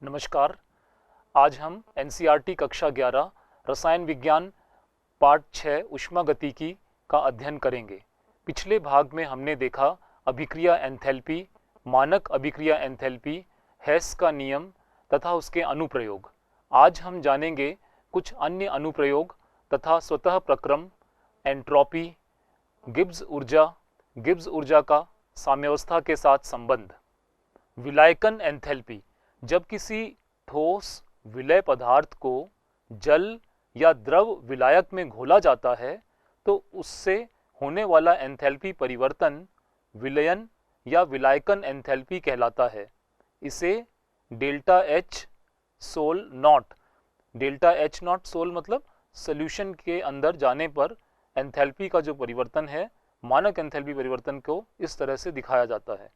नमस्कार। आज हम एनसीईआरटी कक्षा 11 रसायन विज्ञान पाठ 6 ऊष्मागतिकी का अध्ययन करेंगे। पिछले भाग में हमने देखा अभिक्रिया एंथैल्पी, मानक अभिक्रिया एंथैल्पी, हेस का नियम तथा उसके अनुप्रयोग। आज हम जानेंगे कुछ अन्य अनुप्रयोग तथा स्वतः प्रक्रम, एंट्रोपी, गिब्स ऊर्जा का साम्यावस्था के साथ संबंध। विलायकन एंथैल्पी, जब किसी ठोस विलय पदार्थ को जल या द्रव विलायक में घोला जाता है तो उससे होने वाला एंथैल्पी परिवर्तन विलयन या विलायकन एंथैल्पी कहलाता है। इसे delta H sol naught, delta H naught sol मतलब सॉल्यूशन के अंदर जाने पर एंथैल्पी का जो परिवर्तन है, मानक एंथैल्पी परिवर्तन को इस तरह से दिखाया जाता है।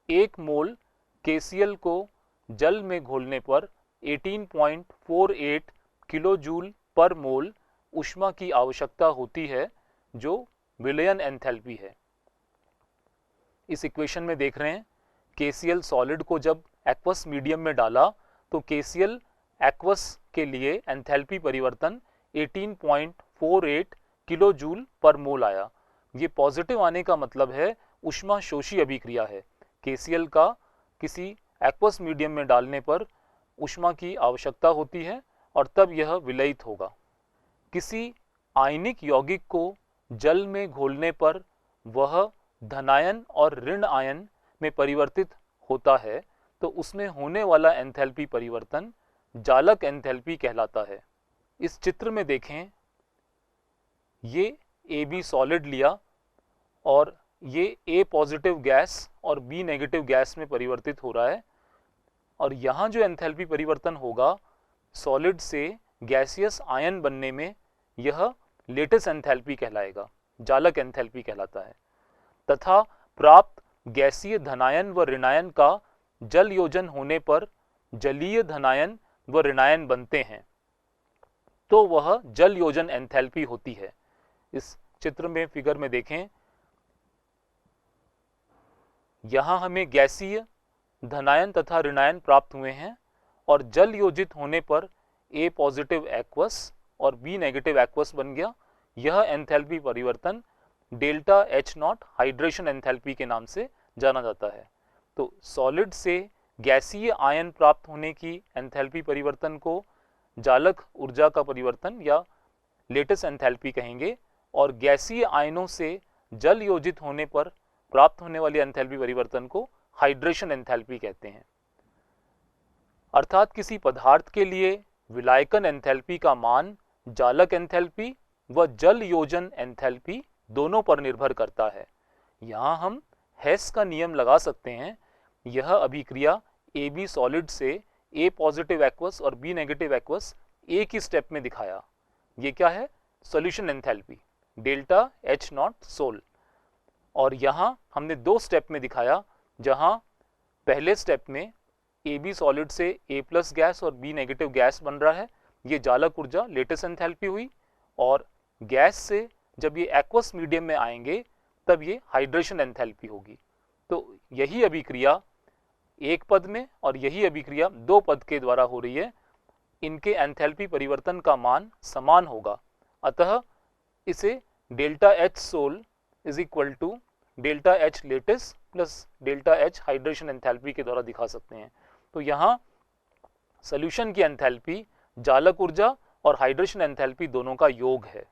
1 मोल KCl को जल में घोलने पर 18.48 किलो जूल पर मोल ऊष्मा की आवश्यकता होती है, जो विलयन एंथैल्पी है। इस इक्वेशन में देख रहे हैं, KCl सॉलिड को जब एक्वस मीडियम में डाला तो KCl एक्वस के लिए एंथैल्पी परिवर्तन 18.48 किलो जूल पर मोल आया। ये पॉजिटिव आने का मतलब है ऊष्मा शोषी अभिक्रिया है। KCl का किसी एक्वस मीडियम में डालने पर ऊष्मा की आवश्यकता होती है और तब यह विलयित होगा। किसी आयनिक यौगिक को जल में घोलने पर वह धनायन और ऋण आयन में परिवर्तित होता है तो उसमें होने वाला एंथैल्पी परिवर्तन जालक एंथैल्पी कहलाता है। इस चित्र में देखें, ये AB सॉलिड लिया और ये A पॉजिटिव गैस और B नेगेटिव गैस में परिवर्तित हो रहा है और यहाँ जो एंथैल्पी परिवर्तन होगा सॉलिड से गैसियस आयन बनने में, यह लेटिस एंथैल्पी कहलाएगा, जालक एंथैल्पी कहलाता है। तथा प्राप्त गैसीय धनायन व ऋणायन का जल योजन होने पर जलीय धनायन व ऋणायन बनते हैं तो वह जल योजन एंथैल्पी होती है। इस चित्र में फिगर में देखें, यहां हमें गैसीय धनायन तथा ऋणायन प्राप्त हुए हैं और जल योजित होने पर A पॉजिटिव एक्वस और B नेगेटिव एक्वस बन गया। यह एंथैल्पी परिवर्तन delta H not hydration enthalpy के नाम से जाना जाता है। तो सॉलिड से गैसीय आयन प्राप्त होने की एंथैल्पी परिवर्तन को जालक ऊर्जा का परिवर्तन या लेटिस एंथैल्पी कहेंगे और गैसीय आयनों से जल योजित होने पर प्राप्त होने वाली एंथैल्पी परिवर्तन को हाइड्रेशन एंथैल्पी कहते हैं। अर्थात किसी पदार्थ के लिए विलायकन एंथैल्पी का मान जालक एंथैल्पी व जल योजन एंथैल्पी दोनों पर निर्भर करता है। यहाँ हम हेस का नियम लगा सकते हैं। यह अभिक्रिया AB सॉलिड से A पॉजिटिव एक्वस और B नेगेटिव एक्वस एक ही स्टेप में दिखाया। ये क्या है? Solution enthalpy delta H naught sol. और यहाँ हमने 2 स्टेप में दिखाया, जहाँ पहले स्टेप में AB सॉलिड से A प्लस गैस और B नेगेटिव गैस बन रहा है, ये जालक ऊर्जा लेटिस एंथैल्पी हुई, और गैस से जब ये एक्वस मीडियम में आएंगे तब ये हाइड्रेशन एंथैल्पी होगी। तो यही अभिक्रिया एक पद में और यही अभिक्रिया 2 पद के द्वारा हो रही है। इनके एंथैल्पी परिवर्तन का मान समान होगा, अतः इसे delta H sol is equal to delta H lattice plus delta H hydration enthalpy के द्वारा दिखा सकते हैं। तो यहाँ सॉल्यूशन की एंथैल्पी जालक ऊर्जा और हाइड्रेशन एंथैल्पी दोनों का योग है।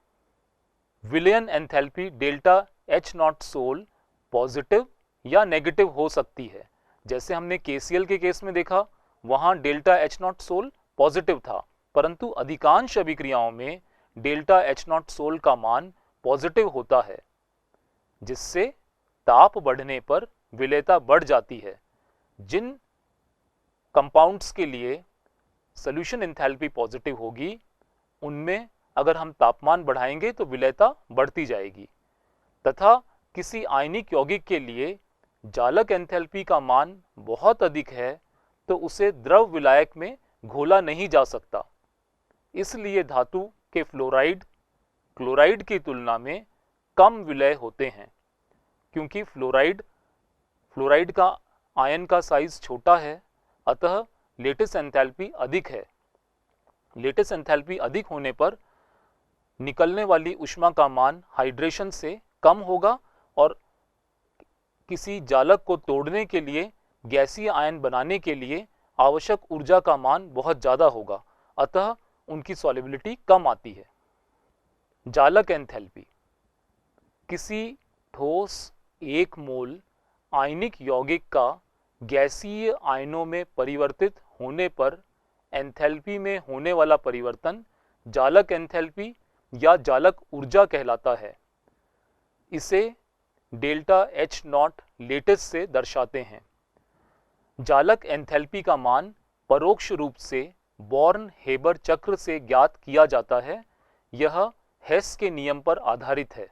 विलयन enthalpy delta H naught sol positive या नेगेटिव हो सकती है। जैसे हमने KCl के केस में देखा, वहां delta H naught sol positive था, परंतु अधिकांश अभिक्रियाओं में डेल्टा H नॉट सोल का मान पॉजिटिव होता है, जिससे ताप बढ़ने पर विलेयता बढ़ जाती है। जिन कंपाउंड्स के लिए सॉल्यूशन एंथैल्पी पॉजिटिव होगी, उनमें अगर हम तापमान बढ़ाएंगे तो विलेयता बढ़ती जाएगी। तथा किसी आयनिक यौगिक के लिए जालक एंथैल्पी का मान बहुत अधिक है तो उसे द्रव विलायक में घोला नहीं जा सकता। इसलिए धातु के फ्लोराइड क्लोराइड की तुलना में कम विलय होते हैं, क्योंकि फ्लोराइड का आयन का साइज छोटा है, अतः लेटिस एंथैल्पी अधिक है। लेटिस एंथैल्पी अधिक होने पर निकलने वाली ऊष्मा का मान हाइड्रेशन से कम होगा और किसी जालक को तोड़ने के लिए, गैसीय आयन बनाने के लिए आवश्यक ऊर्जा का मान बहुत ज़्यादा होगा, अतः उनकी सॉल्युबिलिटी कम आती है। जालक एंथैल्पी, किसी ठोस 1 मोल आयनिक यौगिक का गैसीय आयनों में परिवर्तित होने पर एंथैल्पी में होने वाला परिवर्तन जालक एंथैल्पी या जालक ऊर्जा कहलाता है। इसे डेल्टा एच नॉट लेटिस से दर्शाते हैं। जालक एंथैल्पी का मान परोक्ष रूप से बॉर्न-हेबर चक्र से ज्ञात किया जाता है। यह हेस के नियम पर आधारित है।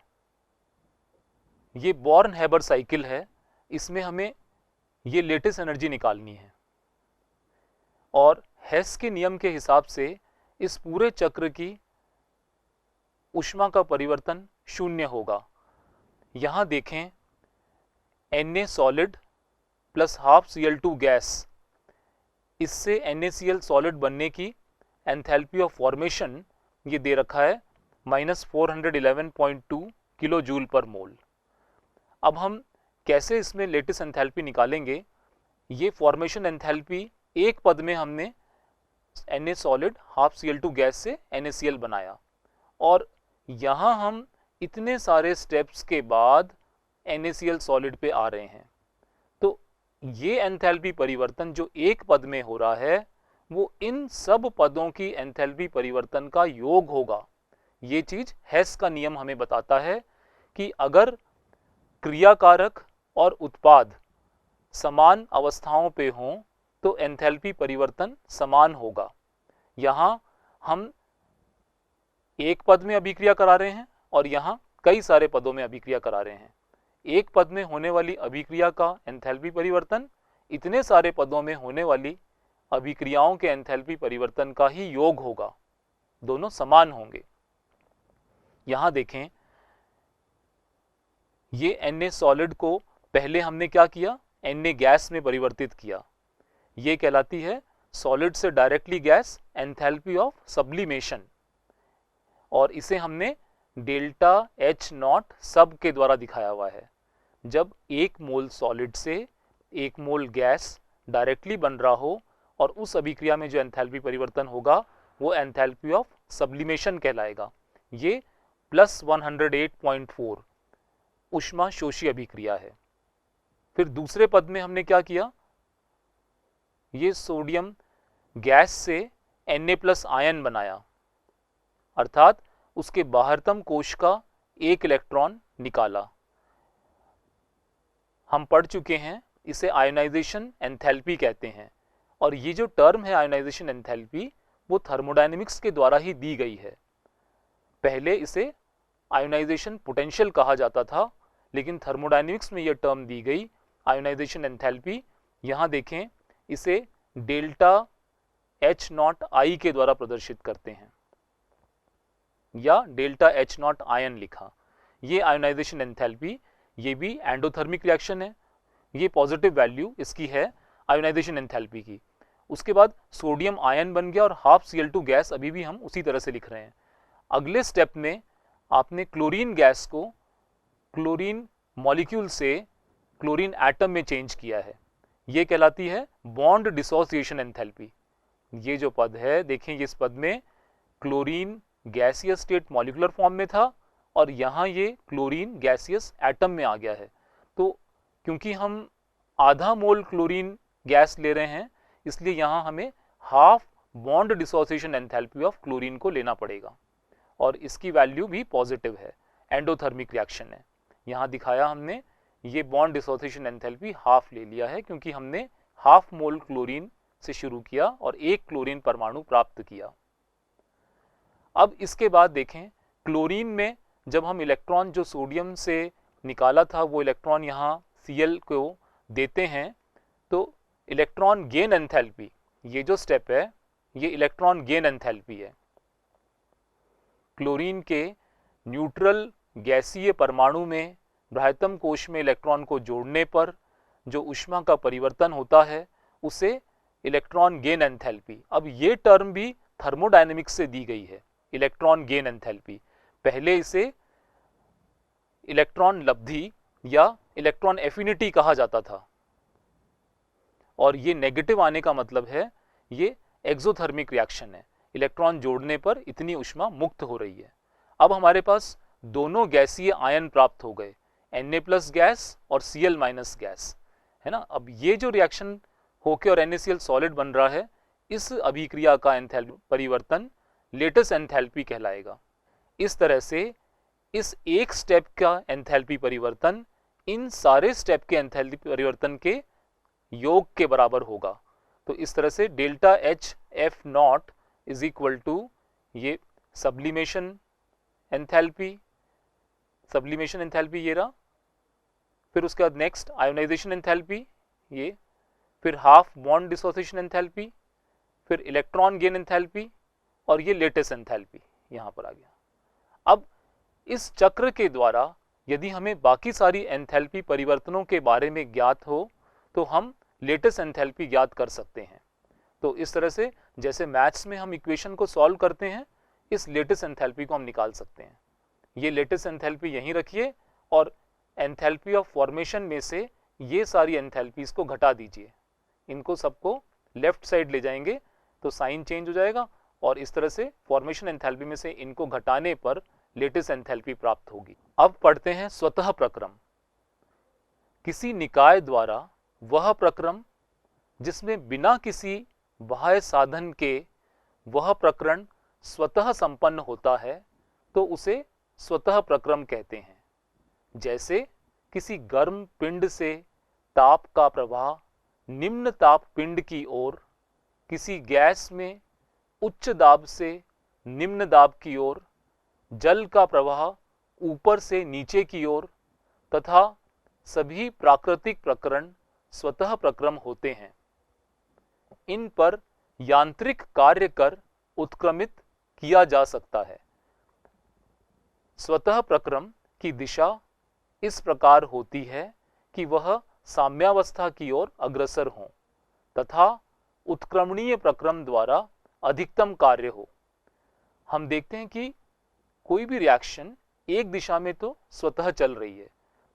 ये बॉर्न-हेबर साइकिल है, इसमें हमें ये लेटिस एनर्जी निकालनी है और हेस के नियम के हिसाब से इस पूरे चक्र की ऊष्मा का परिवर्तन शून्य होगा। यहाँ देखें, Na solid plus half Cl2 gas, इससे NaCl सॉलिड बनने की एंथैल्पी ऑफ फॉर्मेशन ये दे रखा है -411.2 किलो जूल पर मोल। अब हम कैसे इसमें लेटिस एंथैल्पी निकालेंगे? ये फॉर्मेशन एंथैल्पी एक पद में हमने Na solid half Cl2 gas से NaCl बनाया और यहाँ हम इतने सारे स्टेप्स के बाद NaCl सॉलिड पे आ रहे हैं। तो ये एंथैल्पी परिवर्तन जो एक पद में हो रहा है वो इन सब पदों की एंथैल्पी परिवर्तन का योग होगा। ये चीज हेस का नियम हमें बताता है कि अगर क्रियाकारक और उत्पाद समान अवस्थाओं पे हों तो एंथैल्पी परिवर्तन समान होगा। यहाँ हम एक पद में अभिक्रिया करा रहे हैं और यहाँ कई सारे पदों में अभिक्रिया करा रहे हैं। एक पद में होने वाली अभिक्रिया का एंथैल्पी परिवर्तन इतने सारे पदों में होने वाली अभिक्रियाओं के एंथैल्पी परिवर्तन का ही योग होगा, दोनों समान होंगे। यहाँ देखें, ये Na सॉलिड को पहले हमने क्या किया, Na गैस में परिवर्तित किया। ये कहलाती है सॉलिड से directly gas enthalpy of sublimation और इसे हमने डेल्टा एच नॉट सब के द्वारा दिखाया हुआ है। जब 1 मोल सॉलिड से 1 मोल गैस डायरेक्टली बन रहा हो और उस अभिक्रिया में जो एंथैल्पी परिवर्तन होगा वो एंथैल्पी ऑफ सब्लिमेशन कहलाएगा। ये +108.4 ऊष्मा शोषी अभिक्रिया है। फिर दूसरे पद में हमने क्या किया, ये सोडियम गैस से Na+ आयन बनाया, अर्थात उसके बाहरतम कोश का एक इलेक्ट्रॉन निकाला। हम पढ़ चुके हैं, इसे आयोनाइजेशन एंथैल्पी कहते हैं और ये जो टर्म है आयोनाइजेशन एंथैल्पी वो थर्मोडायनेमिक्स के द्वारा ही दी गई है। पहले इसे आयोनाइजेशन पोटेंशियल कहा जाता था, लेकिन थर्मोडायनेमिक्स में यह टर्म दी गई आयोनाइजेशन एंथैल्पी। यहाँ देखें, इसे डेल्टा एच नॉट आई के द्वारा प्रदर्शित करते हैं या डेल्टा एच नॉट आयन लिखा। ये आयोनाइजेशन एंथैल्पी, ये भी एंडोथर्मिक रिएक्शन है। ये पॉजिटिव वैल्यू इसकी है आयोनाइजेशन एंथैल्पी की। उसके बाद सोडियम आयन बन गया और हाफ Cl2 गैस अभी भी हम उसी तरह से लिख रहे हैं। अगले स्टेप में आपने क्लोरीन गैस को क्लोरीन मॉलिक्यूल से क्लोरीन एटम में चेंज किया है। ये कहलाती है बॉन्ड डिसोसिएशन एंथैल्पी। ये जो पद है देखें, इस पद में chlorine gaseous state molecular form में था और यहाँ ये क्लोरीन गैसियस एटम में आ गया है। तो क्योंकि हम आधा मोल क्लोरीन गैस ले रहे हैं इसलिए यहाँ हमें half bond dissociation enthalpy of chlorine को लेना पड़ेगा और इसकी वैल्यू भी पॉजिटिव है, एंडोथर्मिक रिएक्शन है। यहाँ दिखाया हमने, ये बॉन्ड डिसोसिएशन एंथैल्पी हाफ ले लिया है क्योंकि हमने हाफ मोल क्लोरीन से शुरू किया और एक क्लोरीन परमाणु प्राप्त किया। अब इसके बाद देखें, क्लोरीन में जब हम इलेक्ट्रॉन जो सोडियम से निकाला था वो इलेक्ट्रॉन यहाँ Cl को देते हैं तो इलेक्ट्रॉन गेन एंथैल्पी, ये जो स्टेप है ये इलेक्ट्रॉन गेन एंथैल्पी है। क्लोरीन के न्यूट्रल गैसीय परमाणु में बाह्यतम कोश में इलेक्ट्रॉन को जोड़ने पर जो ऊष्मा का परिवर्तन होता है उसे इलेक्ट्रॉन गेन एंथैल्पी। अब ये टर्म भी थर्मोडायनेमिक्स से दी गई है, इलेक्ट्रॉन गेन एंथैल्पी। पहले इसे इलेक्ट्रॉन लब्धि या इलेक्ट्रॉन एफिनिटी कहा जाता था, और ये नेगेटिव आने का मतलब है ये एक्सोथर्मिक रिएक्शन है, इलेक्ट्रॉन जोड़ने पर इतनी ऊष्मा मुक्त हो रही है। अब हमारे पास दोनों गैसीय आयन प्राप्त हो गए, Na+ गैस और Cl- गैस, है ना। अब ये जो रिएक्शन होके और NaCl सॉलिड बन रहा है, इस अभिक्रिया का एंथैल्पी परिवर्तन लेटेस्ट एंथैल्पी कहलाएगा। इस तरह से इस एक स्टेप का एंथैल्पी परिवर्तन इन सारे स्टेप के एंथैल्पी परिवर्तन के योग के बराबर होगा। तो इस तरह से delta H F0 is equal to ये सब्लिमेशन एंथैल्पी, सब्लिमेशन एंथैल्पी ये रहा, फिर उसके बाद नेक्स्ट आयोनाइजेशन एंथैल्पी ये, फिर हाफ बॉन्ड डिसोसिएशन एंथैल्पी, फिर इलेक्ट्रॉन गेन एंथैल्पी, और ये लेटेस्ट एंथैल्पी यहाँ पर आ गया। अब इस चक्र के द्वारा यदि हमें बाकी सारी एंथैल्पी परिवर्तनों के बारे में ज्ञात हो तो हम लेटेस्ट एंथैल्पी ज्ञात कर सकते हैं। तो इस तरह से जैसे मैथ्स में हम इक्वेशन को सॉल्व करते हैं, इस लेटेस्ट एंथैल्पी को हम निकाल सकते हैं। ये लेटेस्ट एंथैल्पी यहीं रखिए और एंथैल्पी ऑफ फॉर्मेशन में से ये सारी एंथैल्पीज को घटा दीजिए, इनको सबको लेफ्ट साइड ले जाएंगे तो साइन चेंज हो जाएगा, और इस तरह से फॉर्मेशन एंथैल्पी में से इनको घटाने पर लेटेस्ट एंथैल्पी प्राप्त होगी। अब पढ़ते हैं स्वतः प्रक्रम। किसी निकाय द्वारा वह प्रक्रम जिसमें बिना किसी बाह्य साधन के वह प्रकरण स्वतः संपन्न होता है तो उसे स्वतः प्रक्रम कहते हैं। जैसे किसी गर्म पिंड से ताप का प्रवाह निम्न ताप पिंड की ओर, किसी गैस में उच्च दाब से निम्न दाब की ओर, जल का प्रवाह ऊपर से नीचे की ओर, तथा सभी प्राकृतिक प्रकरण स्वतः प्रक्रम होते हैं। इन पर यांत्रिक कार्य कर उत्क्रमित किया जा सकता है। स्वतः प्रक्रम की दिशा इस प्रकार होती है कि वह साम्यावस्था की ओर अग्रसर हो तथा उत्क्रमणीय प्रक्रम द्वारा अधिकतम कार्य हो। हम देखते हैं कि कोई भी रिएक्शन एक दिशा में तो स्वतः चल रही है,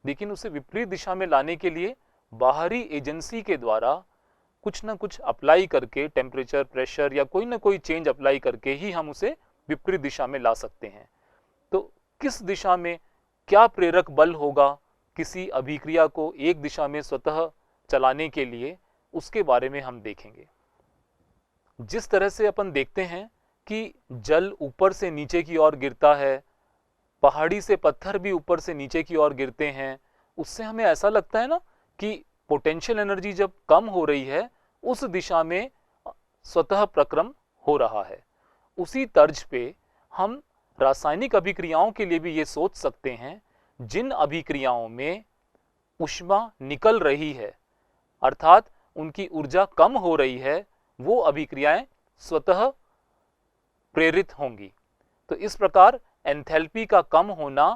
लेकिन उसे विपरीत दिशा में लाने के लिए बाहरी एजेंसी के द्वारा कुछ ना कुछ अप्लाई करके, टेम्परेचर, प्रेशर या कोई ना कोई चेंज अप्लाई करके ही हम उसे विपरीत दिशा में ला सकते हैं। तो किस दिशा में क्या प्रेरक बल होगा किसी अभिक्रिया को एक दिशा में स्वतः चलाने के लिए, उसके बारे में हम देखेंगे। जिस तरह से अपन देखते हैं कि जल ऊपर से नीचे की ओर गिरता है, पहाड़ी से पत्थर भी ऊपर से नीचे की ओर गिरते हैं, उससे हमें ऐसा लगता है ना कि पोटेंशियल एनर्जी जब कम हो रही है उस दिशा में स्वतः प्रक्रम हो रहा है। उसी तर्ज पे हम रासायनिक अभिक्रियाओं के लिए भी ये सोच सकते हैं, जिन अभिक्रियाओं में ऊष्मा निकल रही है अर्थात उनकी ऊर्जा कम हो रही है, वो अभिक्रियाएं स्वतः प्रेरित होंगी। तो इस प्रकार एंथैल्पी का कम होना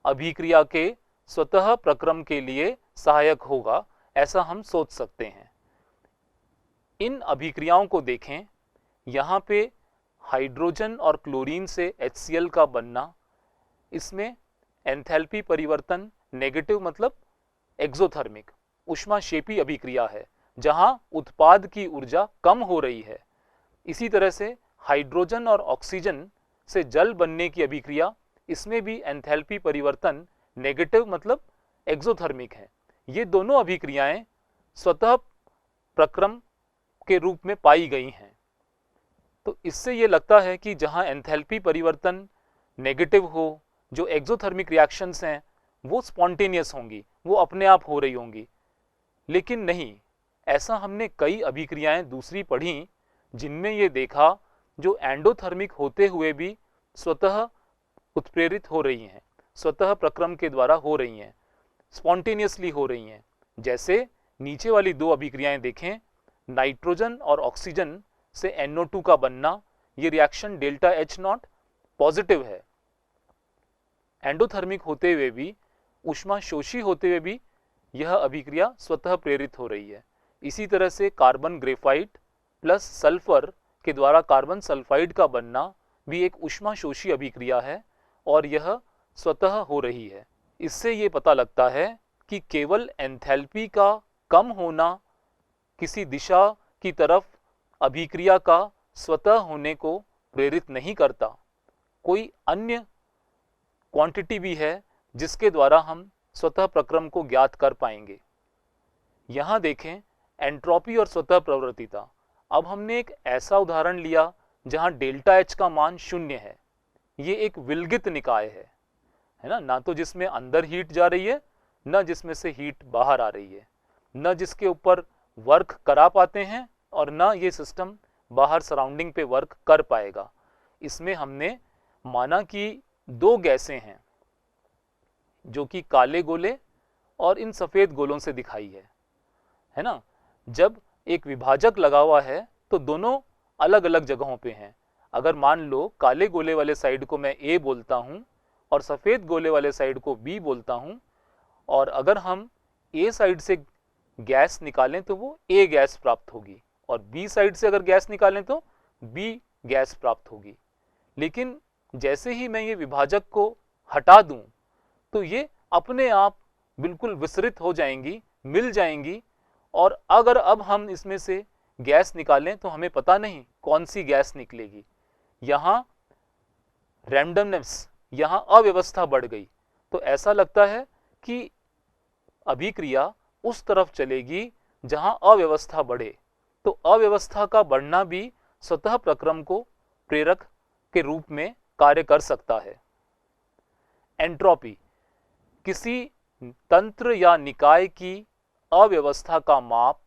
अभिक्रिया के स्वतः प्रक्रम के लिए सहायक होगा, ऐसा हम सोच सकते हैं। इन अभिक्रियाओं को देखें, यहाँ पे हाइड्रोजन और क्लोरीन से HCl का बनना, इसमें एंथैल्पी परिवर्तन नेगेटिव मतलब एक्सोथर्मिक ऊष्माक्षेपी अभिक्रिया है, जहां उत्पाद की ऊर्जा कम हो रही है। इसी तरह से हाइड्रोजन और ऑक्सीजन से जल बनने की अभिक्रिया, इसमें भी एंथैल्पी परिवर्तन नेगेटिव मतलब एक्सोथर्मिक है। ये दोनों अभिक्रियाएं स्वतः प्रक्रम के रूप में पाई गई हैं। तो इससे ये लगता है कि जहां एंथैल्पी परिवर्तन नेगेटिव हो, जो एक्सोथर्मिक रिएक्शंस हैं वो स्पॉन्टेनियस होंगी, वो अपने आप हो रही होंगी। लेकिन नहीं, ऐसा हमने कई अभिक्रियाएं दूसरी पढ़ी जिनमें ये देखा जो एंडोथर्मिक होते हुए भी स्वतः उत्प्रेरित हो रही हैं, स्वतः प्रक्रम के द्वारा हो रही हैं, स्पॉन्टेनियसली हो रही हैं। जैसे नीचे वाली दो अभिक्रियाएं देखें, नाइट्रोजन और ऑक्सीजन से NO2 का बनना, ये रिएक्शन डेल्टा H0 पॉजिटिव है। एंडोथर्मिक होते हुए भी, ऊष्मा शोषी होते हुए भी यह अभिक्रिया स्वतः प्रेरित हो रही है। इसी तरह से कार्बन ग्रेफाइट प्लस सल्फर के द्वारा कार्बन सल्फाइड का बनना भी एक ऊष्माशोषी अभिक्रिया है और यह स्वतः हो रही है। इससे ये पता लगता है कि केवल एंथैल्पी का कम होना किसी दिशा की तरफ अभिक्रिया का स्वतः होने को प्रेरित नहीं करता। कोई अन्य क्वांटिटी भी है जिसके द्वारा हम स्वतः प्रक्रम को ज्ञात कर पाएंगे। यहाँ देखें एंट्रोपी और स्वतः प्रवृत्तिता। अब हमने एक ऐसा उदाहरण लिया जहाँ डेल्टा एच का मान 0 है। ये एक विलगित निकाय है ना, ना तो जिसमें अंदर हीट जा रही है, न जिसमें से हीट बाहर आ रही है, न जिसके ऊपर वर्क करा पाते हैं और न ये सिस्टम बाहर सराउंडिंग पे वर्क कर पाएगा। इसमें हमने माना कि 2 गैसें हैं जो कि काले गोले और इन सफ़ेद गोलों से दिखाई है ना। जब एक विभाजक लगा हुआ है तो दोनों अलग अलग जगहों पे हैं। अगर मान लो काले गोले वाले साइड को मैं ए बोलता हूँ और सफ़ेद गोले वाले साइड को बी बोलता हूँ, और अगर हम ए साइड से गैस निकालें तो वो ए गैस प्राप्त होगी और बी साइड से अगर गैस निकालें तो बी गैस प्राप्त होगी। लेकिन जैसे ही मैं ये विभाजक को हटा दूं तो ये अपने आप बिल्कुल विसरित हो जाएंगी, मिल जाएंगी, और अगर अब हम इसमें से गैस निकालें तो हमें पता नहीं कौन सी गैस निकलेगी। यहाँ रैंडमनेस, यहाँ अव्यवस्था बढ़ गई, तो ऐसा लगता है कि अभिक्रिया उस तरफ चलेगी जहाँ अव्यवस्था बढ़े। तो अव्यवस्था का बढ़ना भी स्वतः प्रक्रम को प्रेरक के रूप में कार्य कर सकता है। एंट्रोपी किसी तंत्र या निकाय की अव्यवस्था का माप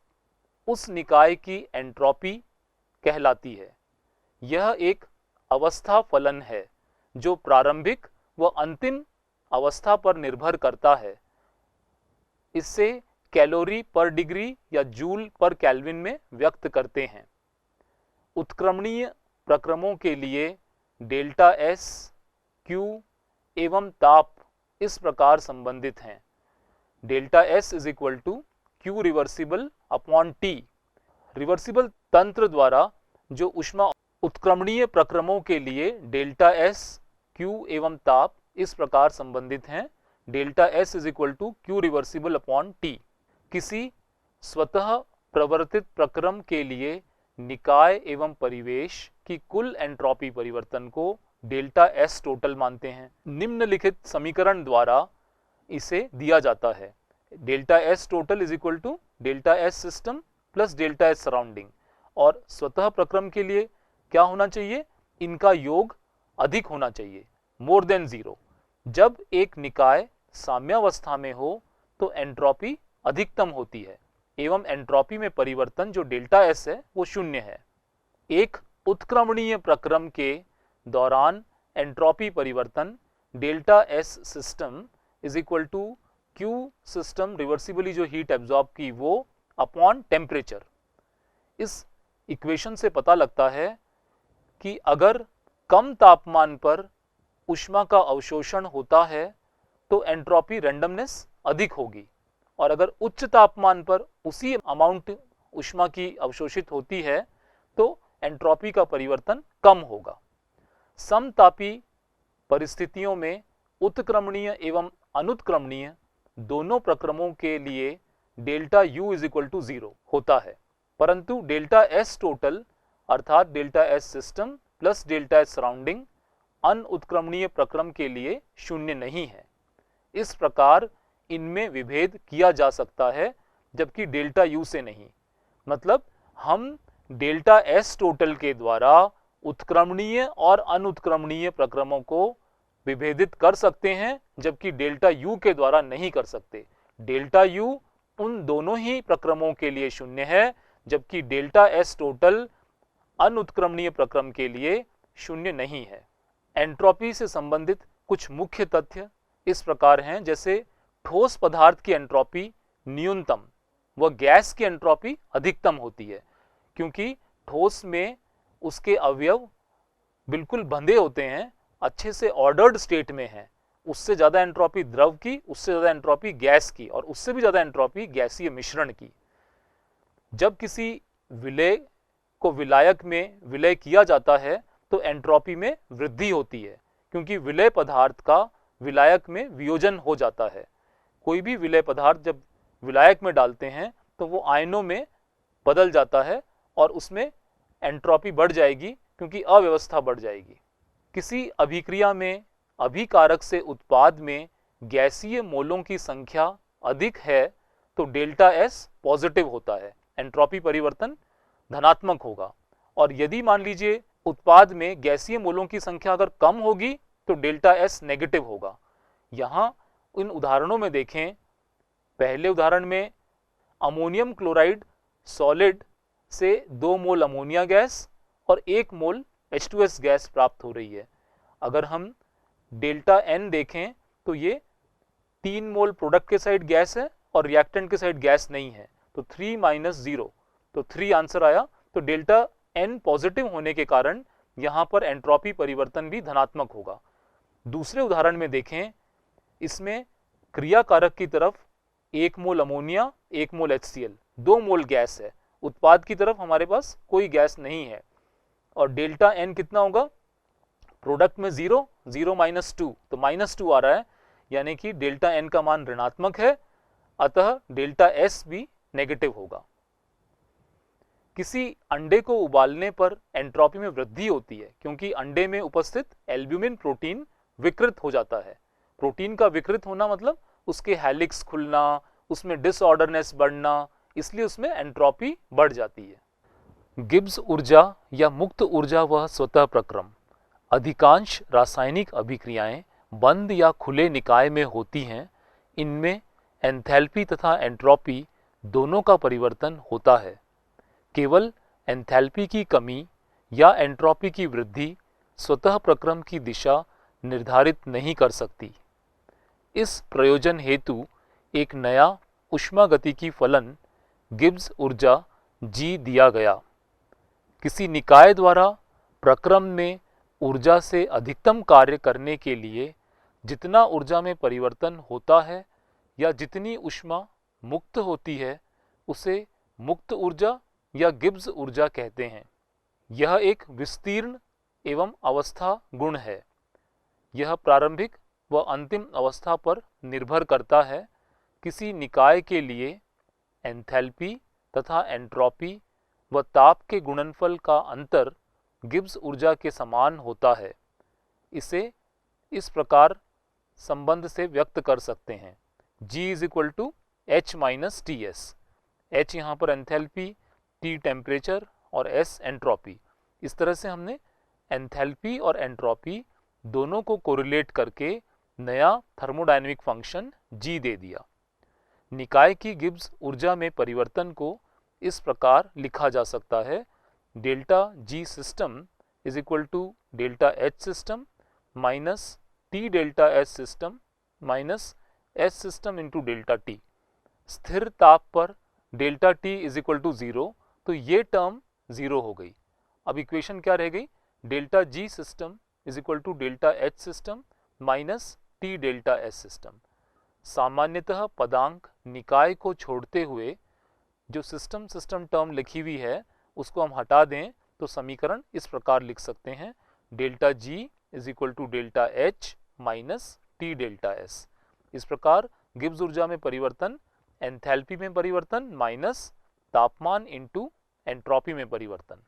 उस निकाय की एंट्रोपी कहलाती है। यह एक अवस्था फलन है जो प्रारंभिक व अंतिम अवस्था पर निर्भर करता है। इससे कैलोरी पर डिग्री या जूल पर केल्विन में व्यक्त करते हैं। उत्क्रमणीय प्रक्रमों के लिए डेल्टा एस, क्यू एवं ताप इस प्रकार संबंधित हैं। Delta S is equal to q reversible upon T. Reversible तंत्र द्वारा जो ऊष्मा उत्क्रमणीय प्रक्रमों के लिए डेल्टा एस, क्यू एवं ताप इस प्रकार संबंधित हैं। Delta S is equal to q reversible upon T. किसी स्वतः प्रवर्तित प्रक्रम के लिए निकाय एवं परिवेश की कुल एंट्रोपी परिवर्तन को डेल्टा एस टोटल मानते हैं। निम्नलिखित समीकरण द्वारा इसे दिया जाता है। Delta S total is equal to delta S system plus delta S surrounding. और स्वतः प्रक्रम के लिए क्या होना चाहिए? इनका योग अधिक होना चाहिए, मोर देन 0। जब एक निकाय साम्यावस्था में हो तो एंट्रोपी अधिकतम होती है एवं एंट्रोपी में परिवर्तन जो डेल्टा एस है वो 0 है। एक उत्क्रमणीय प्रक्रम के दौरान एंट्रोपी परिवर्तन delta S system is equal to q system reversibly जो हीट एब्जॉर्ब की वो अपॉन टेम्परेचर। इस इक्वेशन से पता लगता है कि अगर कम तापमान पर ऊष्मा का अवशोषण होता है तो एंट्रोपी रैंडमनेस अधिक होगी, और अगर उच्च तापमान पर उसी अमाउंट ऊष्मा की अवशोषित होती है तो एंट्रोपी का परिवर्तन कम होगा। समतापी परिस्थितियों में उत्क्रमणीय एवं अनुत्क्रमणीय दोनों प्रक्रमों के लिए delta U is equal to 0 होता है, परंतु डेल्टा एस टोटल अर्थात delta S system plus delta S surrounding अनुत्क्रमणीय प्रक्रम के लिए 0 नहीं है। इस प्रकार इनमें विभेद किया जा सकता है, जबकि डेल्टा U से नहीं। मतलब हम डेल्टा एस टोटल के द्वारा उत्क्रमणीय और अनुत्क्रमणीय प्रक्रमों को विभेदित कर सकते हैं, जबकि डेल्टा U के द्वारा नहीं कर सकते। डेल्टा U उन दोनों ही प्रक्रमों के लिए 0 है, जबकि डेल्टा एस टोटल अनुत्क्रमणीय प्रक्रम के लिए 0 नहीं है। एंट्रोपी से संबंधित कुछ मुख्य तथ्य इस प्रकार हैं, जैसे ठोस पदार्थ की एंट्रोपी न्यूनतम व गैस की एंट्रोपी अधिकतम होती है, क्योंकि ठोस में उसके अवयव बिल्कुल बंधे होते हैं, अच्छे से ऑर्डर्ड स्टेट में है। उससे ज़्यादा एंट्रोपी द्रव की, उससे ज़्यादा एंट्रोपी गैस की, और उससे भी ज़्यादा एंट्रोपी गैसीय मिश्रण की। जब किसी विलेय को विलायक में विलय किया जाता है तो एंट्रोपी में वृद्धि होती है, क्योंकि विलय पदार्थ का विलायक में वियोजन हो जाता है। कोई भी विलय पदार्थ जब विलायक में डालते हैं तो वो आयनों में बदल जाता है और उसमें एंट्रोपी बढ़ जाएगी, क्योंकि अव्यवस्था बढ़ जाएगी। किसी अभिक्रिया में अभिकारक से उत्पाद में गैसीय मोलों की संख्या अधिक है तो डेल्टा एस पॉजिटिव होता है, एंट्रोपी परिवर्तन धनात्मक होगा। और यदि मान लीजिए उत्पाद में गैसीय मोलों की संख्या अगर कम होगी तो डेल्टा एस नेगेटिव होगा। यहाँ इन उदाहरणों में देखें, पहले उदाहरण में अमोनियम क्लोराइड सॉलिड से 2 मोल अमोनिया गैस और 1 मोल H2S गैस प्राप्त हो रही है। अगर हम डेल्टा एन देखें तो ये 3 मोल प्रोडक्ट के साइड गैस है और रिएक्टेंट के साइड गैस नहीं है, तो 3 - 0, तो 3 आंसर आया। तो डेल्टा एन पॉजिटिव होने के कारण यहाँ पर एंट्रोपी परिवर्तन भी धनात्मक होगा। दूसरे उदाहरण में देखें, इसमें क्रियाकारक की तरफ 1 मोल अमोनिया 1 मोल HCl 2 मोल गैस है, उत्पाद की तरफ हमारे पास कोई गैस नहीं है। और डेल्टा एन कितना होगा, प्रोडक्ट में 0 0 - 2, तो -2 आ रहा है, यानी कि डेल्टा एन का मान ऋणात्मक है, अतः डेल्टा एस भी नेगेटिव होगा। किसी अंडे को उबालने पर एंट्रोपी में वृद्धि होती है, क्योंकि अंडे में उपस्थित एल्ब्यूमिन प्रोटीन विकृत हो जाता है। प्रोटीन का विकृत होना मतलब उसके हेलिक्स खुलना, उसमें डिसऑर्डरनेस बढ़ना, इसलिए उसमें एंट्रोपी बढ़ जाती है। गिब्स ऊर्जा या मुक्त ऊर्जा व स्वतः प्रक्रम। अधिकांश रासायनिक अभिक्रियाएं बंद या खुले निकाय में होती हैं। इनमें एंथैल्पी तथा एंट्रोपी दोनों का परिवर्तन होता है। केवल एंथैल्पी की कमी या एंट्रोपी की वृद्धि स्वतः प्रक्रम की दिशा निर्धारित नहीं कर सकती। इस प्रयोजन हेतु एक नया ऊष्मागतिकी फलन गिब्स ऊर्जा G दिया गया। किसी निकाय द्वारा प्रक्रम में ऊर्जा से अधिकतम कार्य करने के लिए जितना ऊर्जा में परिवर्तन होता है या जितनी ऊष्मा मुक्त होती है उसे मुक्त ऊर्जा या गिब्स ऊर्जा कहते हैं। यह एक विस्तीर्ण एवं अवस्था गुण है। यह प्रारंभिक व अंतिम अवस्था पर निर्भर करता है। किसी निकाय के लिए एंथैल्पी तथा एंट्रोपी व ताप के गुणनफल का अंतर गिब्स ऊर्जा के समान होता है। इसे इस प्रकार संबंध से व्यक्त कर सकते हैं, G = H - Ts। H यहाँ पर एंथैल्पी, T टेम्परेचर और S एंट्रोपी। इस तरह से हमने एंथैल्पी और एंट्रोपी दोनों को कोरिलेट करके नया थर्मोडायनेमिक फंक्शन G दे दिया। निकाय की गिब्स ऊर्जा में परिवर्तन को इस प्रकार लिखा जा सकता है, delta G system = delta H system minus T delta S system minus S system into delta T। स्थिर ताप पर डेल्टा T = 0, तो ये टर्म 0 हो गई। अब इक्वेशन क्या रह गई, delta G system = delta H system minus T delta S system. सामान्यतः पदांक निकाय को छोड़ते हुए जो सिस्टम टर्म लिखी हुई है उसको हम हटा दें तो समीकरण इस प्रकार लिख सकते हैं, delta G = delta H minus T delta S। इस प्रकार गिब्स ऊर्जा में परिवर्तन एंथैल्पी में परिवर्तन माइनस तापमान इंटू एंट्रोपी में परिवर्तन।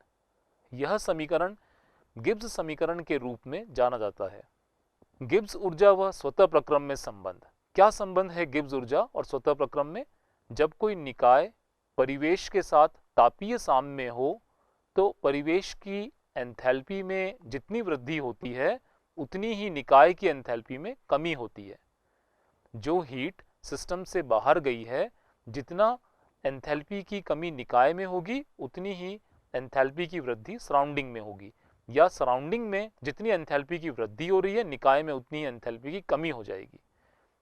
यह समीकरण गिब्स समीकरण के रूप में जाना जाता है। गिब्स ऊर्जा व स्वतः प्रक्रम में संबंध। क्या संबंध है गिब्स ऊर्जा और स्वतः प्रक्रम में? जब कोई निकाय परिवेश के साथ तापीय साम्य हो तो परिवेश की एंथैल्पी में जितनी वृद्धि होती है उतनी ही निकाय की एंथैल्पी में कमी होती है। जो हीट सिस्टम से बाहर गई है, जितना एंथैल्पी की कमी निकाय में होगी उतनी ही एंथैल्पी की वृद्धि सराउंडिंग में होगी, या सराउंडिंग में जितनी एंथैल्पी की वृद्धि हो रही है निकाय में उतनी ही एंथैल्पी की कमी हो जाएगी।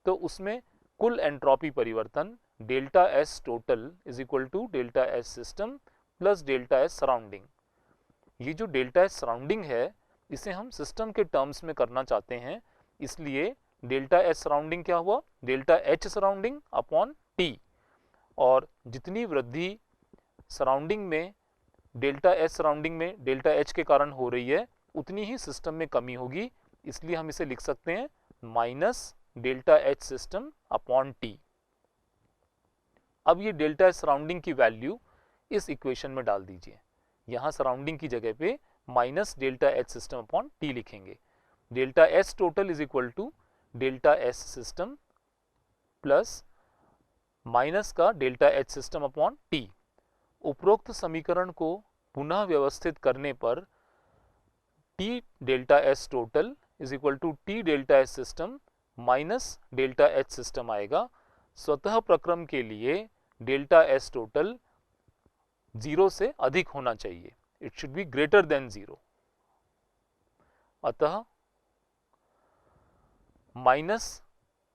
तो उसमें कुल एंट्रोपी परिवर्तन delta S total = delta S system plus delta S surrounding. ये जो डेल्टा S सराउंडिंग है इसे हम सिस्टम के टर्म्स में करना चाहते हैं, इसलिए डेल्टा S सराउंडिंग क्या हुआ, delta H surrounding upon T। और जितनी वृद्धि सराउंडिंग में डेल्टा एच सराउंडिंग में डेल्टा एच के कारण हो रही है उतनी ही सिस्टम में कमी होगी, इसलिए हम इसे लिख सकते हैं minus delta H system upon T. अब ये डेल्टा एच सराउंडिंग की वैल्यू इस इक्वेशन में डाल दीजिए, यहाँ सराउंडिंग की जगह पे minus delta H system upon T लिखेंगे। Delta H total is equal to delta H system plus minus का delta H system upon T. उपरोक्त समीकरण को पुनः व्यवस्थित करने पर T delta H total is equal to T delta H system minus delta H system आएगा। स्वतः प्रक्रम के लिए डेल्टा एच टोटल 0 से अधिक होना चाहिए, it should be greater than 0। अतः minus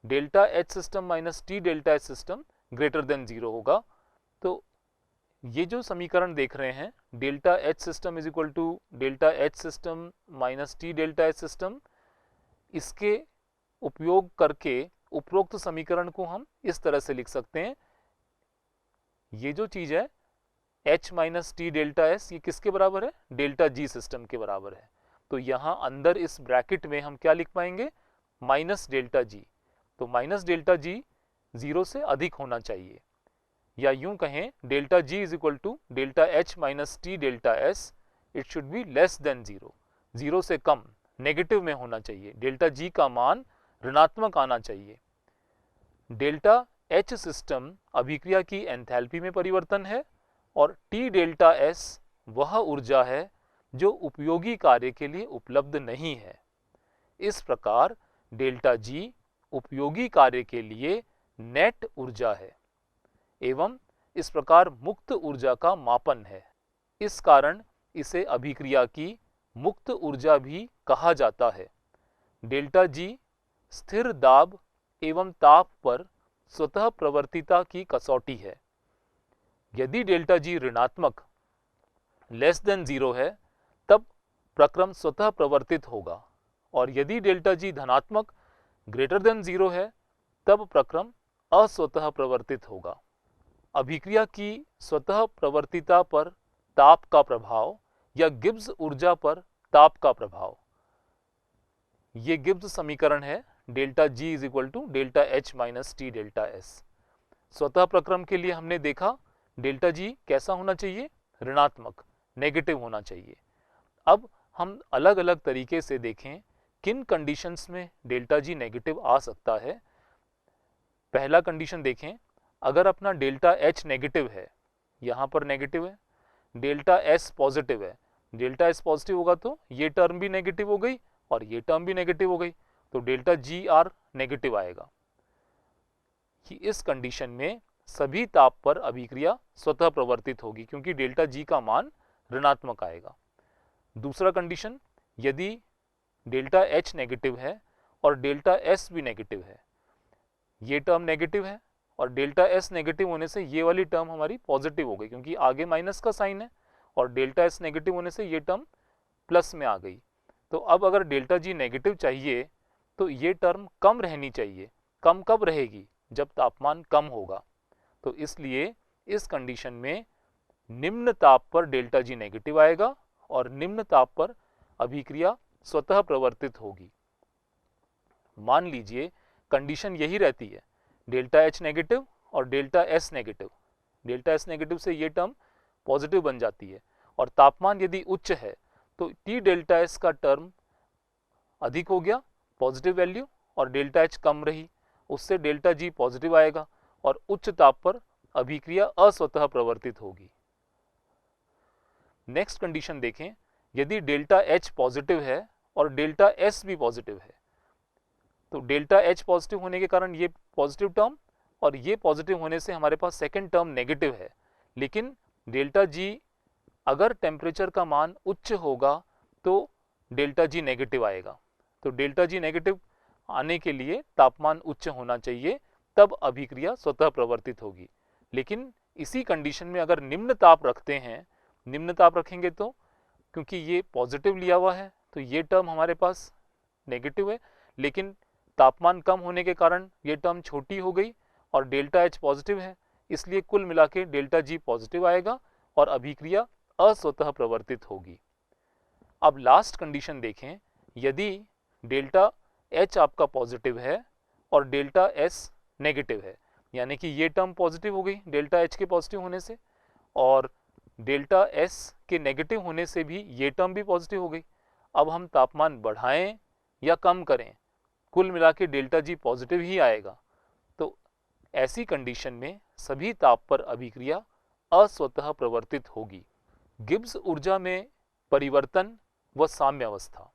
delta H system minus T delta H system greater than 0 होगा। तो ये जो समीकरण देख रहे हैं delta H system is equal to delta H system minus T delta H system, इसके उपयोग करके उपरोक्त समीकरण को हम इस तरह से लिख सकते हैं। ये जो चीज है h minus T delta S, ये किसके बराबर है? डेल्टा जी सिस्टम के बराबर है। तो यहां अंदर इस ब्रैकेट में हम क्या लिख पाएंगे? Minus delta G. तो माइनस डेल्टा जी 0 से अधिक होना चाहिए, या यूं कहें delta G is equal to delta H minus T delta S, it should be less than 0, 0 से कम नेगेटिव में होना चाहिए। डेल्टा जी का मान ऋणात्मक आना चाहिए। डेल्टा एच सिस्टम अभिक्रिया की एंथैल्पी में परिवर्तन है और टी डेल्टा एस वह ऊर्जा है जो उपयोगी कार्य के लिए उपलब्ध नहीं है। इस प्रकार डेल्टा जी उपयोगी कार्य के लिए नेट ऊर्जा है एवं इस प्रकार मुक्त ऊर्जा का मापन है। इस कारण इसे अभिक्रिया की मुक्त ऊर्जा भी कहा जाता है। डेल्टा जी स्थिर दाब एवं ताप पर स्वतः प्रवर्तिता की कसौटी है। यदि डेल्टा जी ऋणात्मक लेस देन 0 है तब प्रक्रम स्वतः प्रवर्तित होगा, और यदि डेल्टा जी धनात्मक ग्रेटर देन 0 है तब प्रक्रम अस्वतः प्रवर्तित होगा। अभिक्रिया की स्वतः प्रवर्तिता पर ताप का प्रभाव या गिब्स ऊर्जा पर ताप का प्रभाव, ये गिब्स समीकरण है delta G is equal to delta H minus T delta S. स्वतः प्रक्रम के लिए हमने देखा डेल्टा जी कैसा होना चाहिए? ऋणात्मक, नेगेटिव होना चाहिए। अब हम अलग अलग तरीके से देखें किन कंडीशंस में डेल्टा जी नेगेटिव आ सकता है। पहला कंडीशन देखें, अगर अपना डेल्टा एच नेगेटिव है, यहाँ पर नेगेटिव है, डेल्टा एस पॉजिटिव है, डेल्टा एस पॉजिटिव होगा तो ये टर्म भी नेगेटिव हो गई और ये टर्म भी नेगेटिव हो गई, तो डेल्टा जी आर नेगेटिव आएगा। कि इस कंडीशन में सभी ताप पर अभिक्रिया स्वतः प्रवर्तित होगी क्योंकि डेल्टा जी का मान ऋणात्मक आएगा। दूसरा कंडीशन, यदि डेल्टा एच नेगेटिव है और डेल्टा एस भी नेगेटिव है, ये टर्म नेगेटिव है और डेल्टा एस नेगेटिव होने से ये वाली टर्म हमारी पॉजिटिव हो गई क्योंकि आगे माइनस का साइन है, और डेल्टा एस नेगेटिव होने से ये टर्म प्लस में आ गई। तो अब अगर डेल्टा जी नेगेटिव चाहिए तो ये टर्म कम रहनी चाहिए। कम कब रहेगी? जब तापमान कम होगा। तो इसलिए इस कंडीशन में निम्न ताप पर डेल्टा जी नेगेटिव आएगा और निम्न ताप पर अभिक्रिया स्वतः प्रवर्तित होगी। मान लीजिए कंडीशन यही रहती है, डेल्टा एच नेगेटिव और delta S negative. Delta S negative से ये टर्म पॉजिटिव बन जाती है और तापमान यदि उच्च है तो टी डेल्टा एस का टर्म अधिक हो गया, पॉजिटिव वैल्यू, और डेल्टा एच कम रही, उससे डेल्टा जी पॉजिटिव आएगा और उच्च ताप पर अभिक्रिया अस्वतः प्रवर्तित होगी। नेक्स्ट कंडीशन देखें, यदि डेल्टा एच पॉजिटिव है और डेल्टा एस भी पॉजिटिव है, तो डेल्टा एच पॉजिटिव होने के कारण ये पॉजिटिव टर्म और ये पॉजिटिव होने से हमारे पास सेकेंड टर्म नेगेटिव है, लेकिन डेल्टा जी अगर टेम्परेचर का मान उच्च होगा तो डेल्टा जी नेगेटिव आएगा। तो डेल्टा जी नेगेटिव आने के लिए तापमान उच्च होना चाहिए, तब अभिक्रिया स्वतः प्रवर्तित होगी। लेकिन इसी कंडीशन में अगर निम्न ताप रखते हैं, निम्न ताप रखेंगे तो क्योंकि ये पॉजिटिव लिया हुआ है तो ये टर्म हमारे पास नेगेटिव है, लेकिन तापमान कम होने के कारण ये टर्म छोटी हो गई और डेल्टा एच पॉजिटिव है, इसलिए कुल मिला के डेल्टा जी पॉजिटिव आएगा और अभिक्रिया अस्वतः प्रवर्तित होगी। अब लास्ट कंडीशन देखें, यदि डेल्टा एच आपका पॉजिटिव है और डेल्टा एस नेगेटिव है, यानी कि ये टर्म पॉजिटिव हो गई डेल्टा एच के पॉजिटिव होने से, और डेल्टा एस के नेगेटिव होने से भी ये टर्म भी पॉजिटिव हो गई। अब हम तापमान बढ़ाएं या कम करें, कुल मिला के डेल्टा जी पॉजिटिव ही आएगा। तो ऐसी कंडीशन में सभी ताप पर अभिक्रिया अस्वतः प्रवर्तित होगी। गिब्स ऊर्जा में परिवर्तन व साम्यावस्था।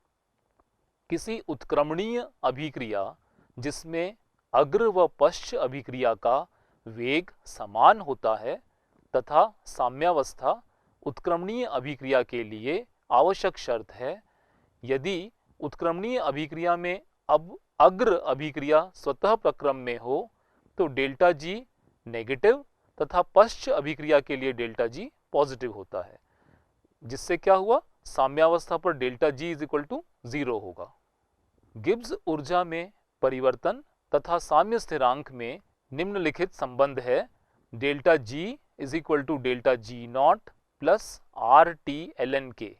किसी उत्क्रमणीय अभिक्रिया जिसमें अग्र व पश्च अभिक्रिया का वेग समान होता है तथा साम्यावस्था उत्क्रमणीय अभिक्रिया के लिए आवश्यक शर्त है। यदि उत्क्रमणीय अभिक्रिया में अब अग्र अभिक्रिया स्वतः प्रक्रम में हो तो डेल्टा जी नेगेटिव तथा पश्च अभिक्रिया के लिए डेल्टा जी पॉजिटिव होता है, जिससे क्या हुआ, साम्यावस्था पर delta G is equal to 0 होगा। गिब्स ऊर्जा में परिवर्तन तथा साम्य स्थिरांक में निम्नलिखित संबंध है। Delta G is equal to delta G naught plus R T L N K.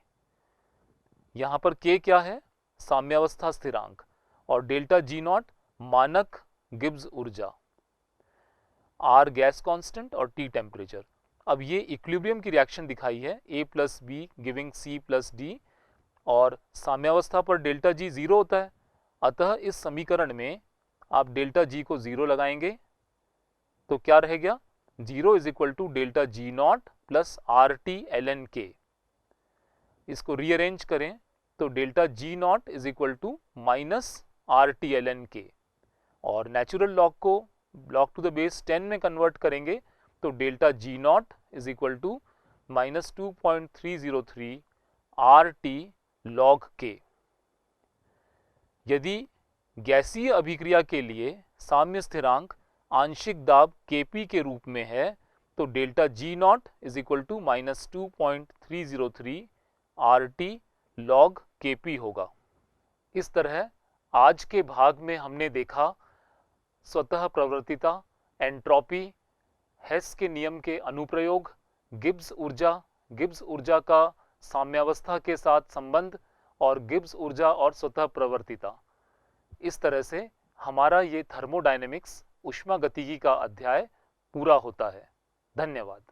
यहाँ पर के क्या है, साम्यावस्था स्थिरांक, और डेल्टा जी नॉट मानक गिब्स ऊर्जा, आर गैस कांस्टेंट और टी टेम्परेचर। अब ये इक्विलिब्रियम की रिएक्शन दिखाई है, A plus B giving C plus D, और साम्यावस्था पर डेल्टा जी 0 होता है। अतः इस समीकरण में आप डेल्टा जी को 0 लगाएंगे तो क्या रह गया, 0 is equal to delta G naught plus R T L N K. इसको रीअरेंज करें तो delta G naught is equal to minus R T L N K, और नेचुरल लॉग को log टू द बेस 10 में convert करेंगे तो delta G naught is equal to minus 2.303 R T log K. यदि गैसीय अभिक्रिया के लिए साम्य स्थिरांक आंशिक दाब Kp के रूप में है तो delta G naught is equal to minus 2.303 R T log Kp होगा। इस तरह आज के भाग में हमने देखा स्वतः प्रवर्तिता, एंट्रोपी, हेस के नियम के अनुप्रयोग, गिब्स ऊर्जा का साम्यावस्था के साथ संबंध, और गिब्स ऊर्जा और स्वतः प्रवर्तिता। इस तरह से हमारा ये थर्मोडायनेमिक्स ऊष्मागतिकी का अध्याय पूरा होता है। धन्यवाद।